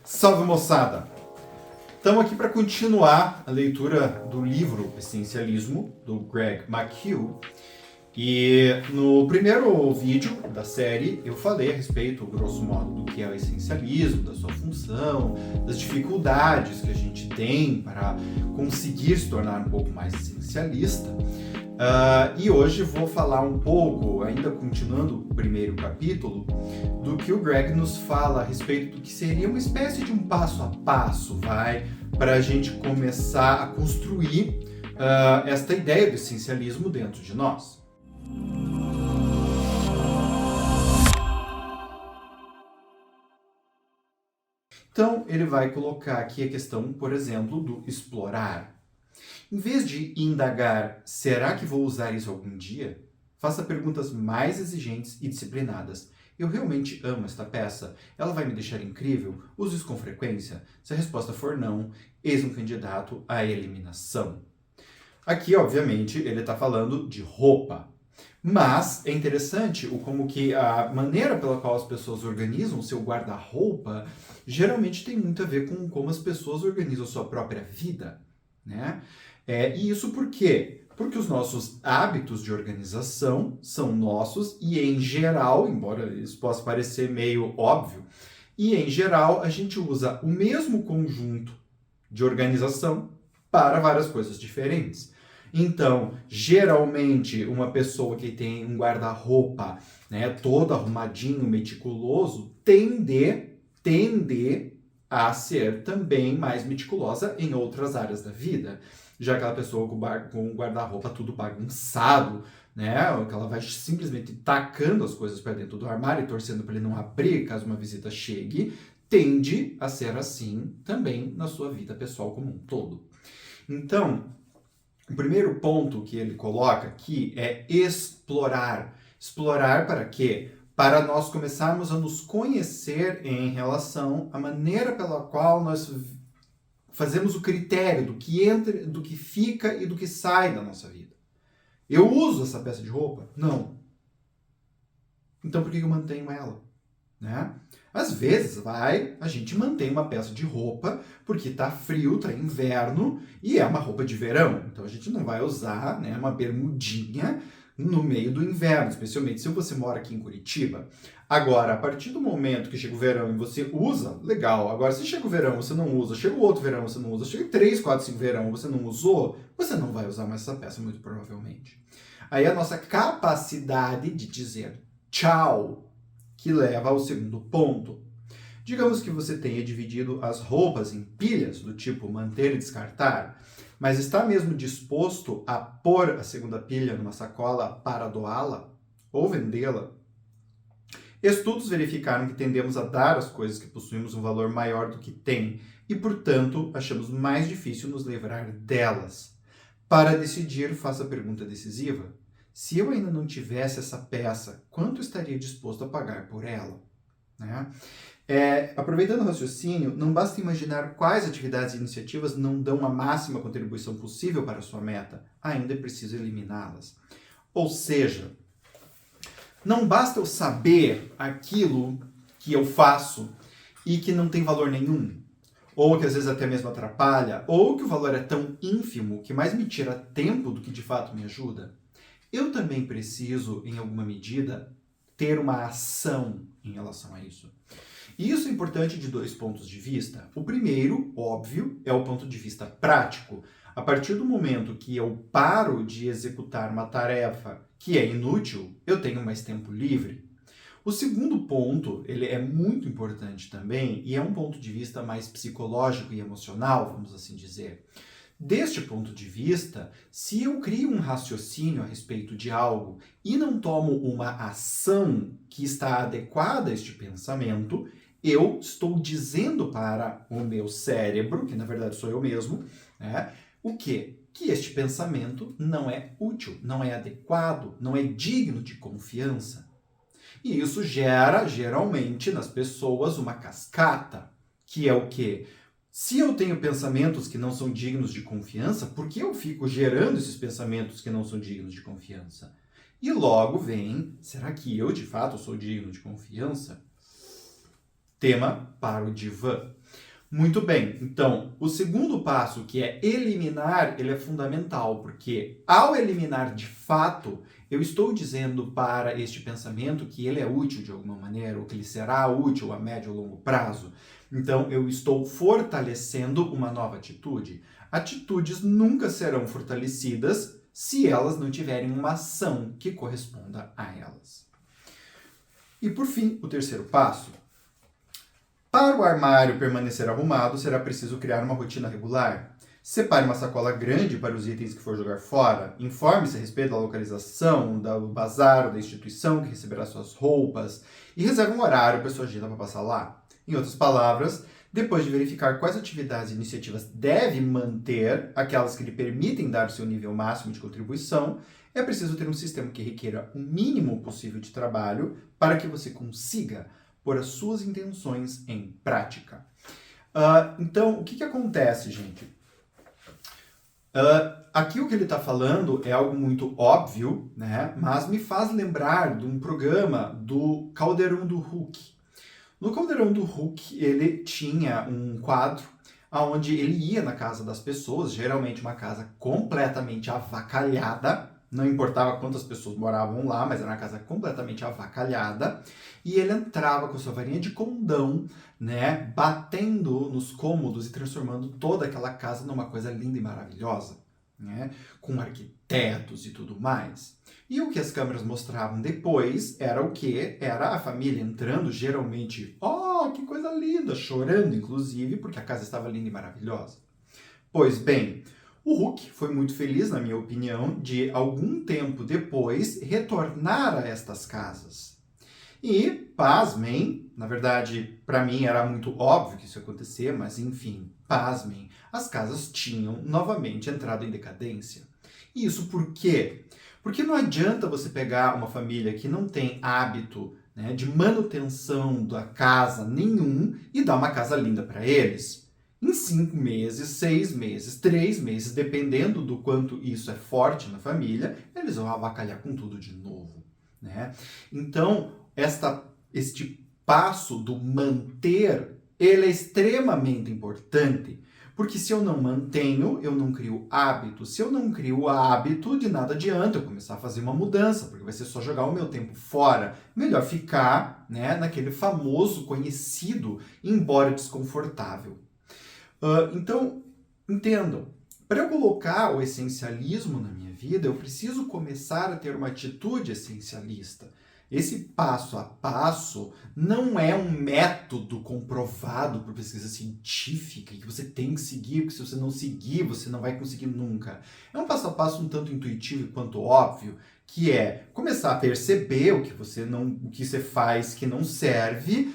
Salve, moçada! Estamos aqui para continuar a leitura do livro Essencialismo, do Greg McKeown. E no primeiro vídeo da série eu falei a respeito, grosso modo, do que é o essencialismo, da sua função, das dificuldades que a gente tem para conseguir se tornar um pouco mais essencialista. E hoje vou falar um pouco, ainda continuando o primeiro capítulo, do que o Greg nos fala a respeito do que seria uma espécie de um passo a passo, para a gente começar a construir esta ideia do essencialismo dentro de nós. Então, ele vai colocar aqui a questão, por exemplo, do explorar. Em vez de indagar, será que vou usar isso algum dia? Faça perguntas mais exigentes e disciplinadas. Eu realmente amo esta peça? Ela vai me deixar incrível? Uso isso com frequência? Se a resposta for não, eis um candidato à eliminação. Aqui, obviamente, ele está falando de roupa. Mas é interessante como que a maneira pela qual as pessoas organizam o seu guarda-roupa geralmente tem muito a ver com como as pessoas organizam a sua própria vida, né? E isso por quê? Porque os nossos hábitos de organização são nossos e, em geral, embora isso possa parecer meio óbvio, e, em geral, a gente usa o mesmo conjunto de organização para várias coisas diferentes. Então, geralmente, uma pessoa que tem um guarda-roupa, né, todo arrumadinho, meticuloso, tende a ser também mais meticulosa em outras áreas da vida. Já aquela pessoa com o guarda-roupa tudo bagunçado, né, que ela vai simplesmente tacando as coisas para dentro do armário e torcendo para ele não abrir caso uma visita chegue, tende a ser assim também na sua vida pessoal como um todo. Então, o primeiro ponto que ele coloca aqui é explorar. Explorar para quê? Para nós começarmos a nos conhecer em relação à maneira pela qual nós fazemos o critério do que entra, do que fica e do que sai da nossa vida. Eu uso essa peça de roupa? Não. Então por que eu mantenho ela? Né? Às vezes a gente mantém uma peça de roupa porque tá frio, tá inverno e é uma roupa de verão. Então a gente não vai usar, né, uma bermudinha no meio do inverno, especialmente se você mora aqui em Curitiba. Agora, a partir do momento que chega o verão e você usa, legal. Agora, se chega o verão você não usa, chega o outro verão você não usa, chega 3, 4, 5 verão você não usou, você não vai usar mais essa peça, muito provavelmente. Aí a nossa capacidade de dizer tchau, que leva ao segundo ponto. Digamos que você tenha dividido as roupas em pilhas, do tipo manter e descartar, mas está mesmo disposto a pôr a segunda pilha numa sacola para doá-la ou vendê-la? Estudos verificaram que tendemos a dar às coisas que possuímos um valor maior do que têm e, portanto, achamos mais difícil nos livrar delas. Para decidir, faça a pergunta decisiva. Se eu ainda não tivesse essa peça, quanto estaria disposto a pagar por ela? Né? Aproveitando o raciocínio, não basta imaginar quais atividades e iniciativas não dão a máxima contribuição possível para a sua meta, ainda é preciso eliminá-las. Ou seja, não basta eu saber aquilo que eu faço e que não tem valor nenhum, ou que às vezes até mesmo atrapalha, ou que o valor é tão ínfimo que mais me tira tempo do que de fato me ajuda. Eu também preciso, em alguma medida, ter uma ação em relação a isso. E isso é importante de 2 pontos de vista. O primeiro, óbvio, é o ponto de vista prático. A partir do momento que eu paro de executar uma tarefa que é inútil, eu tenho mais tempo livre. O segundo ponto, ele é muito importante também, e é um ponto de vista mais psicológico e emocional, vamos assim dizer. Deste ponto de vista, se eu crio um raciocínio a respeito de algo e não tomo uma ação que está adequada a este pensamento, eu estou dizendo para o meu cérebro, que na verdade sou eu mesmo, né, o quê? Que este pensamento não é útil, não é adequado, não é digno de confiança. E isso gera, geralmente, nas pessoas uma cascata, que é o quê? Se eu tenho pensamentos que não são dignos de confiança, por que eu fico gerando esses pensamentos que não são dignos de confiança? E logo vem, será que eu de fato sou digno de confiança? Tema para o divã. Muito bem, então o segundo passo, que é eliminar, ele é fundamental, porque ao eliminar de fato, eu estou dizendo para este pensamento que ele é útil de alguma maneira, ou que ele será útil a médio ou longo prazo. Então eu estou fortalecendo uma nova atitude. Atitudes nunca serão fortalecidas se elas não tiverem uma ação que corresponda a elas. E por fim, o terceiro passo. Para o armário permanecer arrumado, será preciso criar uma rotina regular. Separe uma sacola grande para os itens que for jogar fora. Informe-se a respeito da localização, do bazar ou da instituição que receberá suas roupas. E reserve um horário para sua agenda para passar lá. Em outras palavras, depois de verificar quais atividades e iniciativas deve manter, aquelas que lhe permitem dar seu nível máximo de contribuição, é preciso ter um sistema que requeira o mínimo possível de trabalho para que você consiga pôr as suas intenções em prática. Então, o que acontece, gente? Aqui o que ele está falando é algo muito óbvio, né? Mas me faz lembrar de um programa do Caldeirão do Hulk. No Caldeirão do Hulk, ele tinha um quadro onde ele ia na casa das pessoas, geralmente uma casa completamente avacalhada, não importava quantas pessoas moravam lá, mas era uma casa completamente avacalhada, e ele entrava com sua varinha de condão, né, batendo nos cômodos e transformando toda aquela casa numa coisa linda e maravilhosa, né, com arquitetos e tudo mais. E o que as câmeras mostravam depois era o quê? Era a família entrando, geralmente, oh, que coisa linda, chorando inclusive, porque a casa estava linda e maravilhosa. Pois bem, o Hulk foi muito feliz, na minha opinião, de algum tempo depois retornar a estas casas. E, pasmem, na verdade, para mim era muito óbvio que isso ia acontecer, mas enfim, pasmem, as casas tinham novamente entrado em decadência. E isso por quê? Porque não adianta você pegar uma família que não tem hábito, né, de manutenção da casa nenhum e dar uma casa linda para eles. Em 5 meses, 6 meses, 3 meses, dependendo do quanto isso é forte na família, eles vão avacalhar com tudo de novo, né? Então, este passo do manter, ele é extremamente importante, porque se eu não mantenho, eu não crio hábito. Se eu não crio hábito, de nada adianta eu começar a fazer uma mudança, porque vai ser só jogar o meu tempo fora. Melhor ficar, né, naquele famoso, conhecido, embora desconfortável. Então, entendam, para eu colocar o essencialismo na minha vida, eu preciso começar a ter uma atitude essencialista. Esse passo a passo não é um método comprovado por pesquisa científica que você tem que seguir, porque se você não seguir, você não vai conseguir nunca. É um passo a passo um tanto intuitivo quanto óbvio, que é começar a perceber o que você faz que não serve,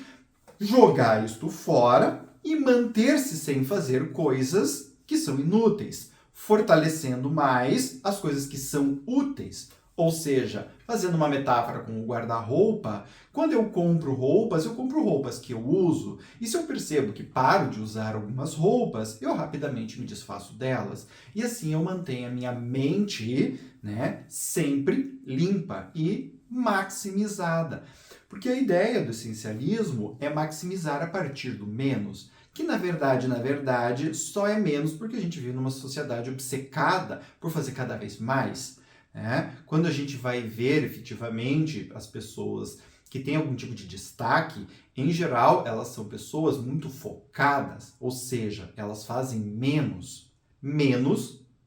jogar isto fora e manter-se sem fazer coisas que são inúteis, fortalecendo mais as coisas que são úteis. Ou seja, fazendo uma metáfora com o guarda-roupa, quando eu compro roupas que eu uso, e se eu percebo que paro de usar algumas roupas, eu rapidamente me desfaço delas. E assim eu mantenho a minha mente, né, sempre limpa e maximizada. Porque a ideia do essencialismo é maximizar a partir do menos, que na verdade, só é menos porque a gente vive numa sociedade obcecada por fazer cada vez mais. Né? Quando a gente vai ver efetivamente as pessoas que têm algum tipo de destaque, em geral elas são pessoas muito focadas, ou seja, elas fazem menos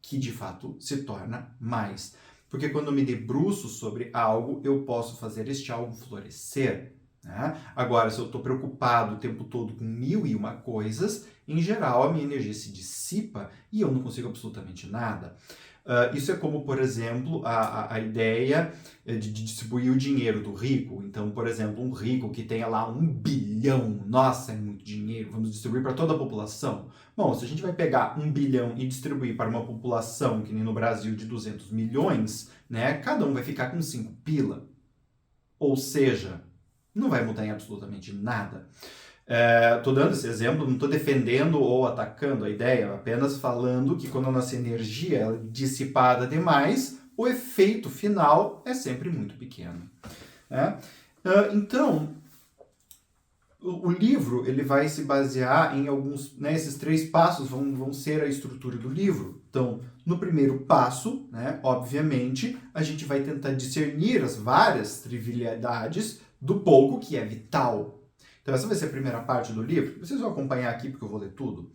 que de fato se torna mais. Porque quando eu me debruço sobre algo, eu posso fazer este algo florescer. Né? Agora, se eu estou preocupado o tempo todo com 1001 coisas, em geral a minha energia se dissipa e eu não consigo absolutamente nada. Isso é como, por exemplo, a ideia de distribuir o dinheiro do rico. Então, por exemplo, um rico que tenha lá 1 bilhão, nossa, é muito dinheiro, vamos distribuir para toda a população. Bom, se a gente vai pegar 1 bilhão e distribuir para uma população, que nem no Brasil, de 200 milhões, né, cada um vai ficar com 5 pila. Ou seja, não vai mudar em absolutamente nada. Estou dando esse exemplo, não estou defendendo ou atacando a ideia, apenas falando que quando a nossa energia é dissipada demais, o efeito final é sempre muito pequeno. Né? Então, o livro ele vai se basear em alguns, né, esses 3 passos vão ser a estrutura do livro. Então, no primeiro passo, né, obviamente, a gente vai tentar discernir as várias trivialidades do pouco que é vital. Então, essa vai ser a primeira parte do livro. Vocês vão acompanhar aqui porque eu vou ler tudo.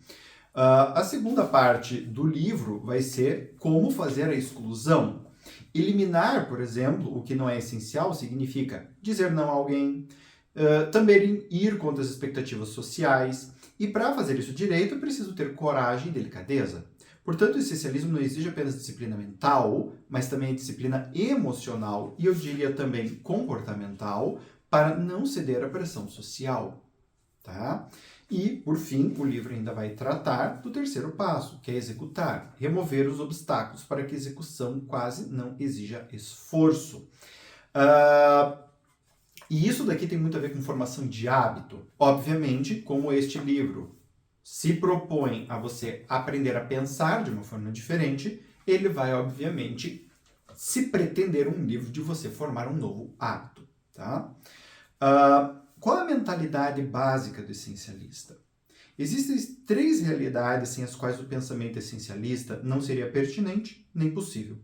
A segunda parte do livro vai ser como fazer a exclusão. Eliminar, por exemplo, o que não é essencial significa dizer não a alguém, também ir contra as expectativas sociais. E para fazer isso direito, é preciso ter coragem e delicadeza. Portanto, o essencialismo não exige apenas disciplina mental, mas também disciplina emocional e eu diria também comportamental para não ceder à pressão social. Tá? E, por fim, o livro ainda vai tratar do terceiro passo, que é executar, remover os obstáculos para que a execução quase não exija esforço. E isso daqui tem muito a ver com formação de hábito. Obviamente, como este livro se propõe a você aprender a pensar de uma forma diferente, ele vai, obviamente, se pretender um livro de você formar um novo hábito. Tá? Qual a mentalidade básica do essencialista? Existem 3 realidades sem as quais o pensamento essencialista não seria pertinente nem possível.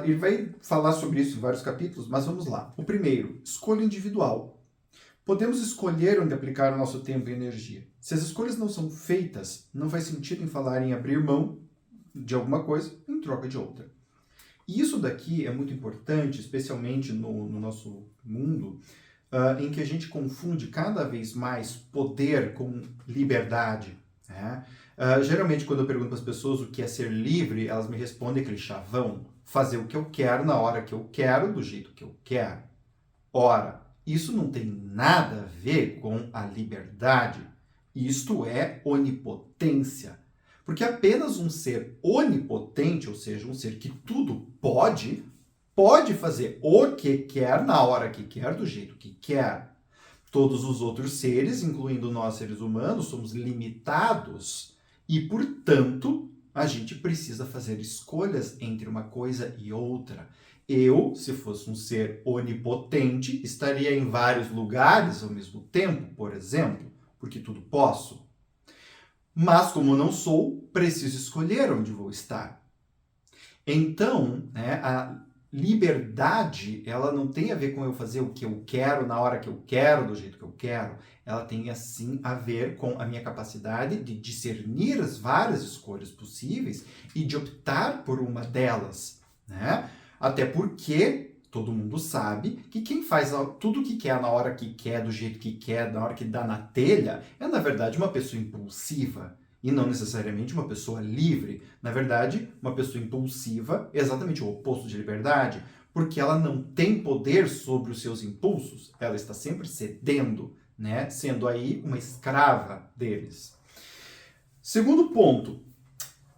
Ele vai falar sobre isso em vários capítulos, mas vamos lá. O primeiro, escolha individual. Podemos escolher onde aplicar o nosso tempo e energia. Se as escolhas não são feitas, não faz sentido em falar em abrir mão de alguma coisa em troca de outra. E isso daqui é muito importante, especialmente no nosso mundo, em que a gente confunde cada vez mais poder com liberdade. Né? Geralmente, quando eu pergunto para as pessoas o que é ser livre, elas me respondem aquele chavão, fazer o que eu quero, na hora que eu quero, do jeito que eu quero. Ora, isso não tem nada a ver com a liberdade. Isto é onipotência. Porque apenas um ser onipotente, ou seja, um ser que tudo pode fazer o que quer, na hora que quer, do jeito que quer. Todos os outros seres, incluindo nós seres humanos, somos limitados e, portanto, a gente precisa fazer escolhas entre uma coisa e outra. Eu, se fosse um ser onipotente, estaria em vários lugares ao mesmo tempo, por exemplo, porque tudo posso. Mas, como não sou, preciso escolher onde vou estar. Então, né, a liberdade, ela não tem a ver com eu fazer o que eu quero, na hora que eu quero, do jeito que eu quero. Ela tem, assim, a ver com a minha capacidade de discernir as várias escolhas possíveis e de optar por uma delas, né? Até porque todo mundo sabe que quem faz tudo o que quer na hora que quer, do jeito que quer, na hora que dá na telha, é, na verdade, uma pessoa impulsiva. E não necessariamente uma pessoa livre. Na verdade, uma pessoa impulsiva é exatamente o oposto de liberdade, porque ela não tem poder sobre os seus impulsos, ela está sempre cedendo, né? Sendo aí uma escrava deles. Segundo ponto,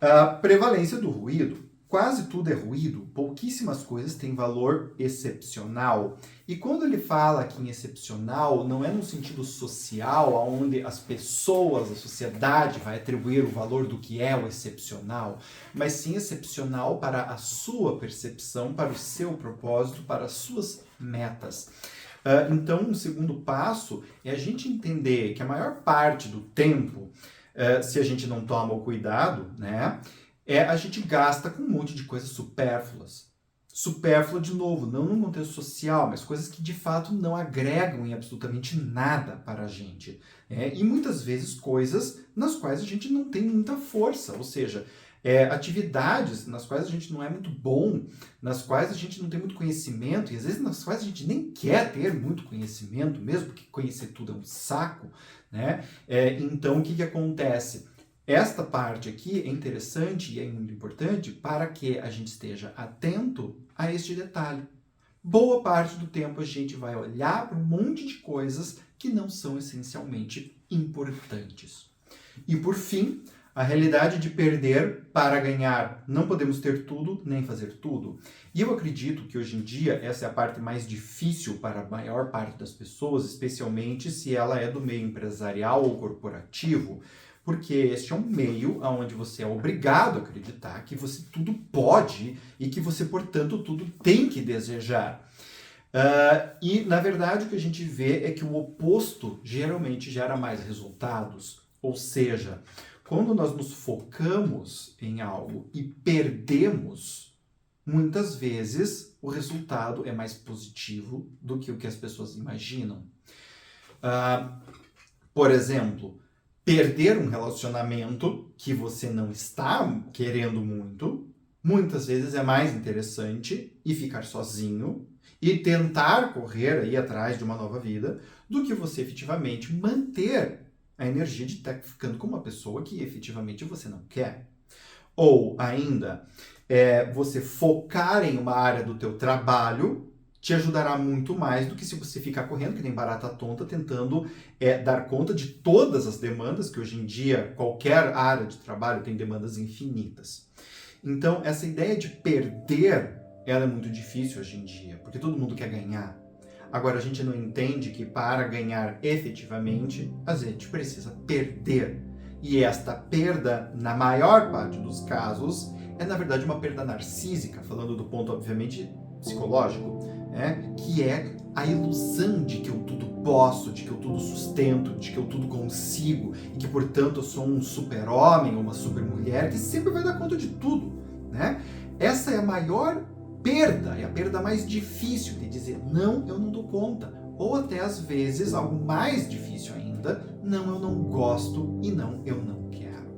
a prevalência do ruído. Quase tudo é ruído, pouquíssimas coisas têm valor excepcional. E quando ele fala aqui em excepcional, não é no sentido social, onde as pessoas, a sociedade vai atribuir o valor do que é o excepcional, mas sim excepcional para a sua percepção, para o seu propósito, para as suas metas. Então, o segundo passo é a gente entender que a maior parte do tempo, se a gente não toma o cuidado, né? A gente gasta com um monte de coisas supérfluas. Supérflua, de novo, não num contexto social, mas coisas que de fato não agregam em absolutamente nada para a gente. E muitas vezes coisas nas quais a gente não tem muita força, ou seja, atividades nas quais a gente não é muito bom, nas quais a gente não tem muito conhecimento, e às vezes nas quais a gente nem quer ter muito conhecimento mesmo, porque conhecer tudo é um saco, né? Então, o que acontece? Esta parte aqui é interessante e é muito importante para que a gente esteja atento a este detalhe. Boa parte do tempo a gente vai olhar para um monte de coisas que não são essencialmente importantes. E por fim, a realidade de perder para ganhar. Não podemos ter tudo nem fazer tudo. E eu acredito que hoje em dia essa é a parte mais difícil para a maior parte das pessoas, especialmente se ela é do meio empresarial ou corporativo, porque este é um meio onde você é obrigado a acreditar que você tudo pode e que você, portanto, tudo tem que desejar. E, na verdade, o que a gente vê é que o oposto geralmente gera mais resultados. Ou seja, quando nós nos focamos em algo e perdemos, muitas vezes o resultado é mais positivo do que o que as pessoas imaginam. Por exemplo, perder um relacionamento que você não está querendo muito, muitas vezes é mais interessante e ficar sozinho e tentar correr aí atrás de uma nova vida do que você efetivamente manter a energia de estar ficando com uma pessoa que efetivamente você não quer. Ou ainda, você focar em uma área do teu trabalho te ajudará muito mais do que se você ficar correndo, que nem barata tonta, tentando dar conta de todas as demandas, que hoje em dia qualquer área de trabalho tem demandas infinitas. Então, essa ideia de perder, ela é muito difícil hoje em dia, porque todo mundo quer ganhar. Agora, a gente não entende que para ganhar efetivamente, a gente precisa perder. E esta perda, na maior parte dos casos, é na verdade uma perda narcísica, falando do ponto, obviamente, psicológico, que é a ilusão de que eu tudo posso, de que eu tudo sustento, de que eu tudo consigo, e que, portanto, eu sou um super-homem ou uma super-mulher que sempre vai dar conta de tudo. Né? Essa é a maior perda, é a perda mais difícil de dizer, não, eu não dou conta. Ou até, às vezes, algo mais difícil ainda, não, eu não gosto e não, eu não quero.